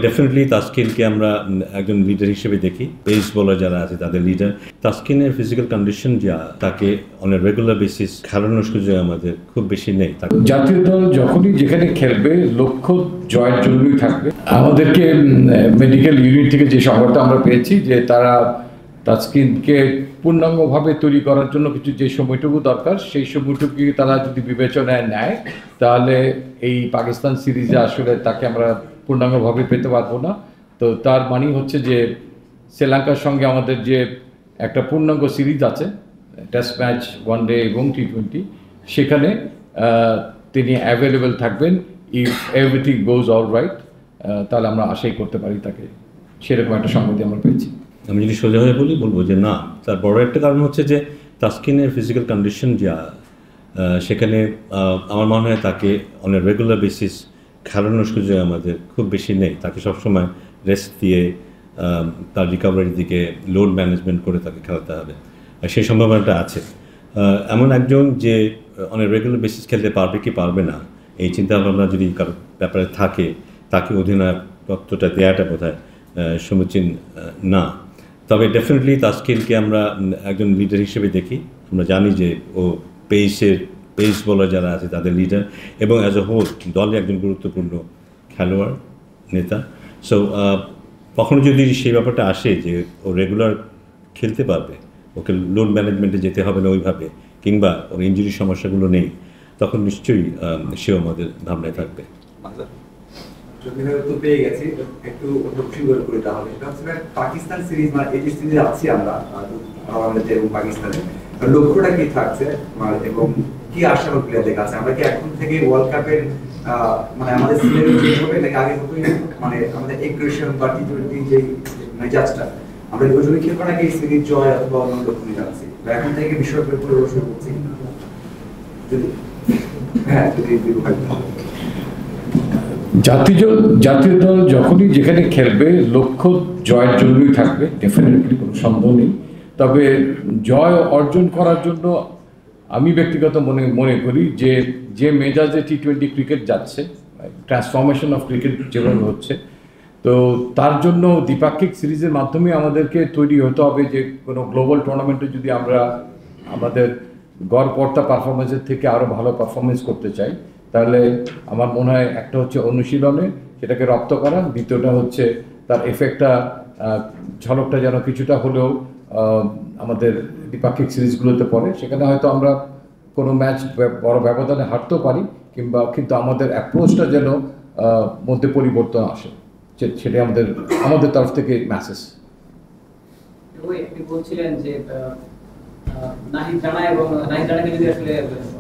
Definitely তাসকিনকে আমরা একজন leader হিসেবে দেখি। পেস বোলার যারা আছে তাদের লিডার। তাসকিনের ফিজিক্যাল কন্ডিশন যা, তাকে অন এ রেগুলার বেসিস খেলানোর সুযোগ আমাদের খুব বেশি নেই। জাতীয় দল যখনই যেখানে খেলবে লক্ষ্য জয়ের জন্যই থাকবে। আমাদেরকে মেডিকেল ইউনিট থেকে যে সংবাদটা আমরা পেয়েছি যে তারা তাসকিনকে পূর্ণাঙ্গভাবে তৈরি করার জন্য কিছু যে সময়টুকু দরকার সেই সময়টুকু তারা যদি বিবেচনায় নেয় তাহলে এই পাকিস্তান সিরিজে আসলে তাকে আমরা পূর্ণাঙ্গভাবে পেতে পারবো না। তো তার মানেই হচ্ছে যে শ্রীলঙ্কার সঙ্গে আমাদের যে একটা পূর্ণাঙ্গ সিরিজ আছে, টেস্ট ম্যাচ, ওয়ান ডে এবং টি20, সেখানে তিনি অ্যাভেলেবেল থাকবেন। If everything goes all right, তাহলে আমরা আশাই করতে পারি তাকে, সেরকম একটা সংগতি আমরা পেয়েছি। আমি যদি সোজা হয়ে বলবো যে না, তার বড় একটা কারণ হচ্ছে যে তাসকিনের ফিজিক্যাল কন্ডিশন যা, সেখানে আমার মনে হয় তাকে অন এ রেগুলার বেসিস খেলানোর সুযোগ আমাদের খুব বেশি নেই। তাকে সবসময় রেস্ট দিয়ে তার রিকভারির দিকে লোড ম্যানেজমেন্ট করে তাকে খেলাতে হবে, সেই সম্ভাবনাটা আছে। এমন একজন যে অন এ রেগুলার বেসিস খেলতে পারবে কি পারবে না, এই চিন্তাভাবনা যদি কারোর ব্যাপারে থাকে, তাকে অধিনায়ক তত্ত্বটা দেওয়াটা বোধহয় সমীচীন না। তবে ডেফিনেটলি তাসকিনকে আমরা একজন লিডার হিসেবে দেখি। আমরা জানি যে ও পেস বোলার যারা আছে তাদের লিডার, এবং অ্যাজ এ হোল দলে একজন গুরুত্বপূর্ণ খেলোয়াড়, নেতা। সো কখনো যদি সেই ব্যাপারটা আসে যে ও রেগুলার খেলতে পারবে, ওকে লোড ম্যানেজমেন্টে যেতে হবে না ওইভাবে, কিংবা ওর ইঞ্জুরির সমস্যাগুলো নেই, তখন নিশ্চয়ই সেও আমাদের ভাবনায় থাকবে। পেয়ে গেছি একটু করি, তাহলে এটা হচ্ছে পাকিস্তান সিরিজ, মানে এই সিরিজে আছি আমরা বাংলাদেশ এবং পাকিস্তানে, লক্ষ্যটা কি থাকছে এবং কি আশা করি প্লেয়ারদের কাছে? আমরা কি এখন থেকে ওয়ার্ল্ড কাপের মানে আমাদের সিলেক্ট চেঞ্জ হবে নাকি আগের মতোই, মানে আমাদের এগ্রেশন বা টি20 যে মেজাজটা আমরা ওই জন্য খেলবো নাকি এই সিরিজ জয় অথবা অন্য লক্ষ্য নিয়ে যাচ্ছি, বা এখন থেকে বিশ্বকাপের পরিবেশন করছি? যদি হ্যাঁ, যদি জাতীয় দল যখনই যেখানে খেলবে লক্ষ্য জয়ের জন্যই থাকবে, ডেফিনেটলি কোনো সন্দেহ নেই। তবে জয় অর্জন করার জন্য আমি ব্যক্তিগত মনে করি যে মেজাজে টি20 ক্রিকেট যাচ্ছে, ট্রান্সফরমেশন অফ ক্রিকেট যেভাবে হচ্ছে, তো তার জন্য দ্বিপাক্ষিক সিরিজের মাধ্যমে আমাদেরকে তৈরি হতে হবে যে কোনো গ্লোবাল টুর্নামেন্টে যদি আমরা আমাদের গড়পড়তা পারফরমেন্সের থেকে আরও ভালো পারফরমেন্স করতে চাই, তাহলে আমার মনে হয় একটা হচ্ছে অনুশীলনে সেটাকে রপ্ত করা, দ্বিতীয়টা হচ্ছে তার এফেক্টটা, ঝলকটা যেন কিছুটা হলেও আমাদের দ্বিপাক্ষিক সিরিজগুলোতে পড়ে। সেখানে হয়তো আমরা কোনো ম্যাচ বড় ব্যবধানে হারতেও পারি, কিন্তু আমাদের অ্যাপ্রোচটা যেন মধ্যে পরিবর্তন আসে, সেটাই আমাদের তরফ থেকে মেসেজ। আপনি বলছিলেন যে নাহিদ রানাকে যদি আসলে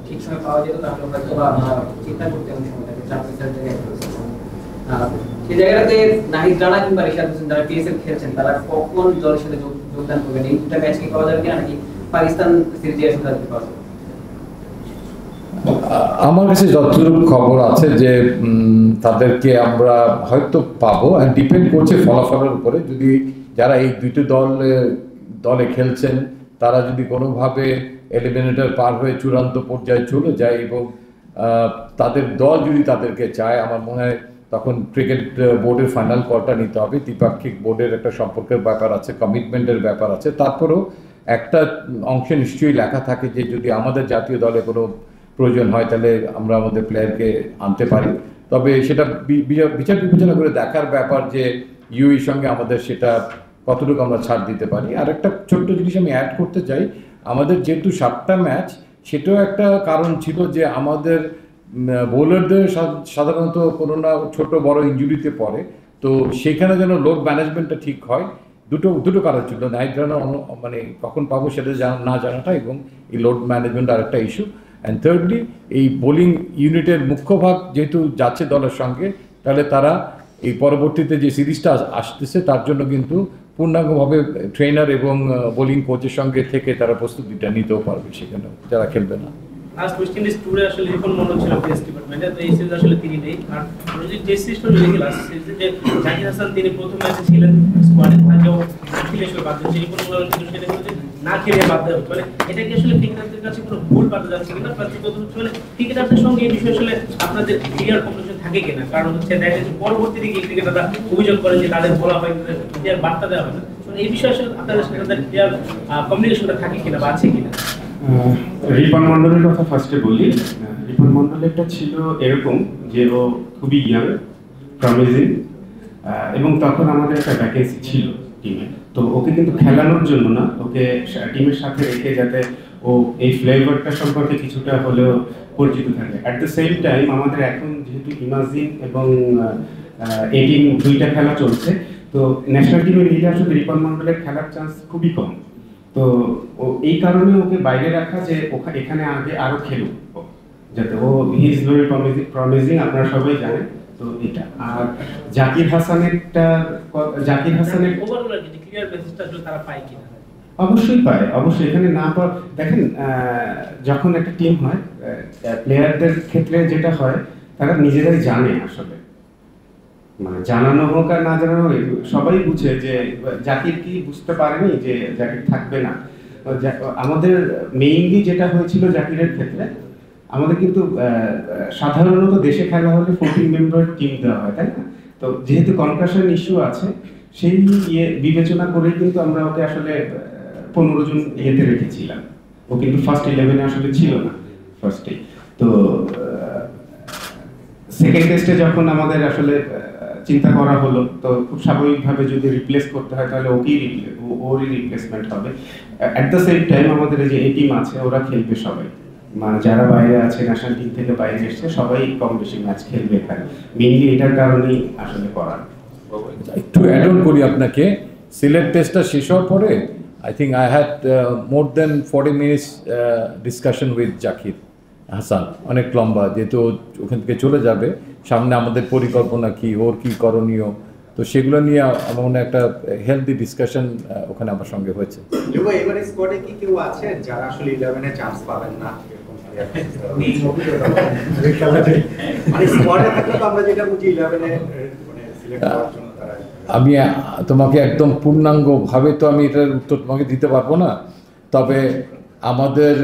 ঠিক সময় পাওয়া যেত তাহলে হয়তো আমরা চিন্তা করতে সেই জায়গাটাতে নাহিদ রানা কিংবা রিশাদ হোসেন যারা পিএসএল খেলছেন তারা কখন দলের সাথে যোগদান করবেন? এই দুটা ম্যাচ কি পাওয়া যাবে কিনা, নাকি পাকিস্তান সিরিজে আসলে তাদেরকে পাওয়া যাবে? আমার কাছে যতটুকু খবর আছে যে তাদেরকে আমরা হয়তো পাবো, আর ডিপেন্ড করছে ফলাফলের উপরে। যদি যারা এই দুটো দলে খেলছেন তারা যদি কোনোভাবে এলিমিনেটর পার হয়ে চূড়ান্ত পর্যায়ে চলে যায় এবং তাদের দল যদি তাদেরকে চায়, আমার মনে হয় তখন ক্রিকেট বোর্ডের ফাইনাল কলটা নিতে হবে। দ্বিপাক্ষিক বোর্ডের একটা সম্পর্কের ব্যাপার আছে, কমিটমেন্টের ব্যাপার আছে। তারপরেও একটা অংশে নিশ্চয়ই লেখা থাকে যে যদি আমাদের জাতীয় দলে কোনো প্রয়োজন হয় তাহলে আমরা আমাদের প্লেয়ারকে আনতে পারি। তবে সেটা বিচার বিবেচনা করে দেখার ব্যাপার যে ইউএর সঙ্গে আমাদের সেটা কতটুকু আমরা ছাড় দিতে পারি। আর একটা ছোট্ট জিনিস আমি অ্যাড করতে চাই, আমাদের যেহেতু 7টা ম্যাচ, সেটাও একটা কারণ ছিল যে আমাদের বোলারদের সাধারণত কোনো না ছোট বড় ইনজুরিতে পড়ে, তো সেখানে যেন লোড ম্যানেজমেন্টটা ঠিক হয়। দুটো কারণ ছিল, নাইট রানার মানে কখন পাবো সেটা না জানাটা, এবং এই লোড ম্যানেজমেন্ট আর একটা ইস্যু। অ্যান্ড থার্ডলি এই বোলিং ইউনিটের মুখ্য ভাগ যেহেতু যাচ্ছে দলের সঙ্গে, তাহলে তারা এই পরবর্তীতে যে সিরিজটা আসতেছে তার জন্য কিন্তু পূর্ণাঙ্গভাবে ট্রেনার এবং বোলিং কোচের সঙ্গে থেকে তারা প্রস্তুতিটা নিতেও পারবে সেখানে যারা খেলবে না। লাস্ট ওয়েস্ট ইন্ডিজ ট্যুরে আসলে রিপন মন্ডল ছিল পেস ডিপার্টমেন্টে, তো এই সিরিজ আসলে তিনি নেই। আর আমরা যদি টেস্ট সিরিজটা দেখি লাস্ট সিরিজে যে জাকির হাসান তিনি প্রথম ম্যাচে ছিলেন, স্কোয়াডে থাকেও খেলে আসলে বাদ দিচ্ছে, রিপন মন্ডল কিন্তু সেটা কিন্তু না খেলে বাদ দেওয়া হচ্ছে। মানে এটা কি আসলে ক্রিকেটারদের কাছে কোনো ভুল পাওয়া যাচ্ছে কিনা, প্লাস দ্বিতীয়ত হচ্ছে মানে ক্রিকেটারদের সঙ্গে এই বিষয়ে আসলে আপনাদের ক্লিয়ার কমিউনিকেশন থাকে কিনা? কারণ হচ্ছে দেখা যাচ্ছে পরবর্তীতে গিয়ে ক্রিকেটাররা অভিযোগ করেন যে তাদের বলা হয় ক্লিয়ার বার্তা দেওয়া হয় না। এই বিষয়ে আসলে আপনাদের সাথে ক্লিয়ার কমিউনিকেশনটা থাকে কিনা বা আছে কিনা? রিপন মন্ডলের কথা ফার্স্টে বলি। রিপন মন্ডলেরটা ছিল এরকম যে ও খুবই ইয়াং, প্রমিজিং, এবং তখন আমাদের একটা ভ্যাকেন্সি ছিল টিমে। তো ওকে কিন্তু খেলানোর জন্য না, ওকে টিমের সাথে রেখে যাতে ও এই ফ্লেভারটা সম্পর্কে কিছুটা হলেও পরিচিত থাকে। অ্যাট দ্য সেম টাইম আমাদের এখন যেহেতু ইমাজিন এবং এটিন দুইটা খেলা চলছে, তো ন্যাশনাল টিমের লিডে আসলে রিপন মন্ডলের খেলার চান্স খুবই কম। তো এই কারণে ওকে বাইরে রাখা যে এখানে আগে আরো খেলুক, যাতে ও হি ইজ ভেরি প্রমিজিং, আপনারা সবাই জানেন। তো এটা আর জাকির হাসানের ওভারঅল আর কি ক্লিয়ার মেসেজটা আসলে তারা পায় কিনা? অবশ্যই পায়, অবশ্যই। এখানে না পাওয়া, দেখেন যখন একটা টিম হয়, প্লেয়ারদের ক্ষেত্রে যেটা হয় তারা নিজেরাই জানে আসলে, মানে জানানো হোক আর না জানানো হোক সবাই বুঝে যে জাকির কি বুঝতে পারেনি যে জাকির থাকবে না। আমাদের মেইনলি যেটা হয়েছিল জাকিরের ক্ষেত্রে, আমাদের কিন্তু সাধারণত দেশে খেলা হলে 14 মেম্বার টিম দেওয়া হয়, তাই না? তো যেহেতু কনকাশন ইস্যু আছে, সেই বিবেচনা করেই কিন্তু আমরা ওকে আসলে 15 জন ইয়েতে রেখেছিলাম। ও কিন্তু ফার্স্ট 11-এ আসলে ছিল না ফার্স্টে। তো সেকেন্ড টেস্টে যখন আমাদের আসলে চিন্তা করা হলো, তো খুব স্বাভাবিকভাবে যদি রিপ্লেস করতে হয় তাহলে ওরই রিপ্লেসমেন্ট হবে। অ্যাট দ্য সেম টাইম আমাদের যে এই টিম আছে ওরা খেলবে সবাই, মানে যারা বাইরে আছে ন্যাশনাল টিম থেকে বাইরে এসছে সবাই কম বেশি ম্যাচ খেলবে এখানে। মেইনলি এটার কারণেই আসলে করা। একটু অ্যাড অন করি আপনাকে, সিলেট টেস্টটা শেষ হওয়ার পরে I think I had more than 40 minutes discussion with Zakir Hasan, অনেক লম্বা, যেহেতু ওখান থেকে চলে যাবে, সামনে আমাদের পরিকল্পনা কি, ওর কি করণীয়, তো সেগুলো নিয়ে আমার মনে একটা হেলদি ডিসকাশন ওখানে আমার সঙ্গে হয়েছে। এবারে স্কোয়াডে কি কেউ আছে যারা আসলে 11-এ চান্স পাবেন না? মানে স্কোয়াডে থাকলে তো আমরা যেটা বুঝি 11-এ মানে সিলেক্ট করার জন্য তারা। আমি তোমাকে একদম পূর্ণাঙ্গভাবে তো আমি এটার উত্তর তোমাকে দিতে পারবো না, তবে আমাদের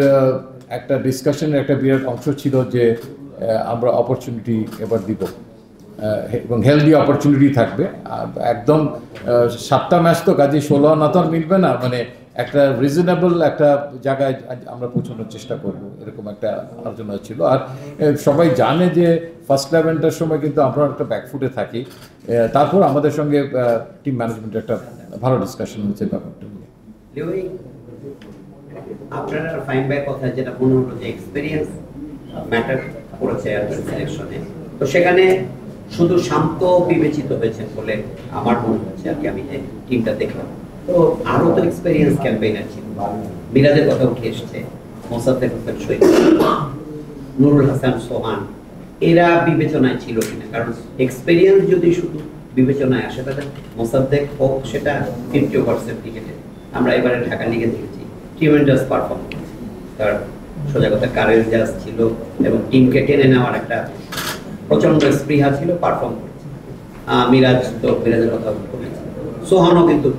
একটা ডিসকাশনের একটা বিরাট অংশ ছিল যে আমরা অপরচুনিটি এবার দিব এবং হেলদি অপরচুনিটি থাকবে। একদম 7টা ম্যাচ তো কাজে 16 আনা তো আর মিলবে না, মানে একটা রিজনেবল একটা জায়গায় আমরা পৌঁছানোর চেষ্টা করব, এরকম একটা আলোচনা ছিল। আর সবাই জানে যে ফার্স্ট 11টার সময় কিন্তু আমরা একটা ব্যাকফুটে থাকি। তারপর আমাদের সঙ্গে টিম ম্যানেজমেন্টের একটা ভালো ডিসকাশন হয়েছে ব্যাপারটা নিয়ে। আপনার ফাইন ব্যাক কথা যেটা মনে হলো যে এক্সপেরিয়েন্স ম্যাটার করেছে সিলেকশনে, তো সেখানে শুধু শান্ত বিবেচিত হয়েছে বলে আমার মনে হচ্ছে আর কি, আমি যে টিমটা দেখলাম। তো আরো তো এক্সপেরিয়েন্স ক্যাম্পেইনার ছিল, মিরাজের কথা উঠে এসছে, মোসাদ্দেক হোসেন শহীদ, নুরুল হাসান সোহান, এরা বিবেচনায় ছিল কিনা? কারণ এক্সপেরিয়েন্স যদি শুধু বিবেচনায় আসে তাহলে মোসাদ্দেক হোক সেটা 50 ওভার ক্রিকেটে, আমরা এবারে ঢাকা লিগে দেখেছি ট্রিমেন্ডাস পারফর্ম করেছে, তার সোজা কথা কারেঞ্জাস ছিল এবং টিমকে টেনে নেওয়ার একটা প্রচন্ড স্পৃহা ছিল, পারফর্ম করেছে। মিরাজের কথা বলেছি, সোহানও কিন্তু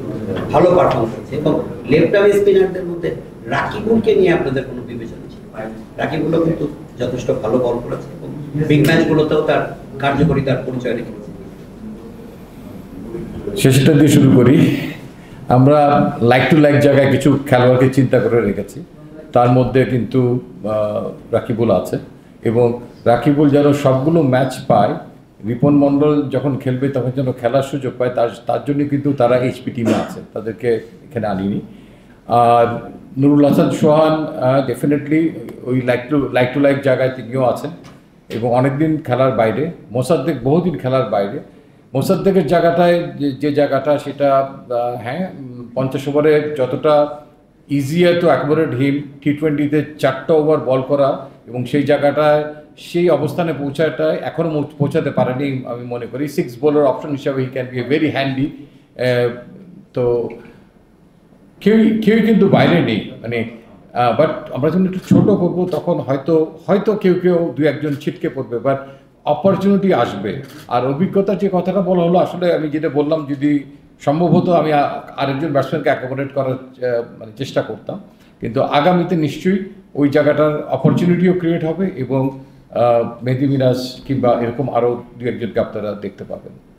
ভালো পারফর্ম করেছে। এবং লেফট আর্ম স্পিনারদের মধ্যে রাকিবুলকে নিয়ে আপনাদের কোনো বিবেচনা ছিল? রাকিবুলও কিন্তু যথেষ্ট ভালো বল করেছে এবং বিগ ম্যাচগুলোতেও তার কার্যকরিতার পরিচয় রেখেছে। শেষটা দিয়ে শুরু করি। আমরা লাইক টু লাইক জায়গায় কিছু খেলোয়াড়কে চিন্তা করে রেখেছি, তার মধ্যে কিন্তু রাকিবুল আছে এবং রাকিবুল যেন সবগুলো ম্যাচ পায়, রিপন মণ্ডল যখন খেলবে তখন যেন খেলার সুযোগ পায়, তার জন্য কিন্তু তারা এইচপি টিমে আছে, তাদেরকে এখানে আনিনি। আর নুরুল হাসান সোহান ডেফিনেটলি ওই লাইক টু লাইক জায়গায় তিনিও আছেন এবং অনেকদিন খেলার বাইরে। মোসাদ্দেক বহুদিন খেলার বাইরে। মোসাদ্দেকের জায়গাটায় যে জায়গাটা সেটা হ্যাঁ 50 ওভারে যতটা ইজিয়ার টু অ্যাকোমোডেট হিম, T20-তে 4টা ওভার বল করা এবং সেই জায়গাটায় সেই অবস্থানে পৌঁছাটায় এখনও পৌঁছাতে পারেনি আমি মনে করি। 6 বোলার অপশন হিসাবে he can B a very handy. তো কেউই কিন্তু বাইরে নেই, মানে বাট আমরা যখন একটু ছোটো করবো তখন হয়তো কেউ দু একজন ছিটকে পড়বে, বাট অপরচুনিটি আসবে। আর অভিজ্ঞতার যে কথাটা বলা হলো, আসলে আমি যেটা বললাম, যদি সম্ভব হতো আমি আরেকজন ব্যাটসম্যানকে অ্যাকোমোডেট করার মানে চেষ্টা করতাম, কিন্তু আগামীতে নিশ্চয়ই ওই জায়গাটার অপরচুনিটিও ক্রিয়েট হবে এবং মেহেদী মিরাজ কিংবা এরকম আরও দু একজনকে আপনারা দেখতে পাবেন।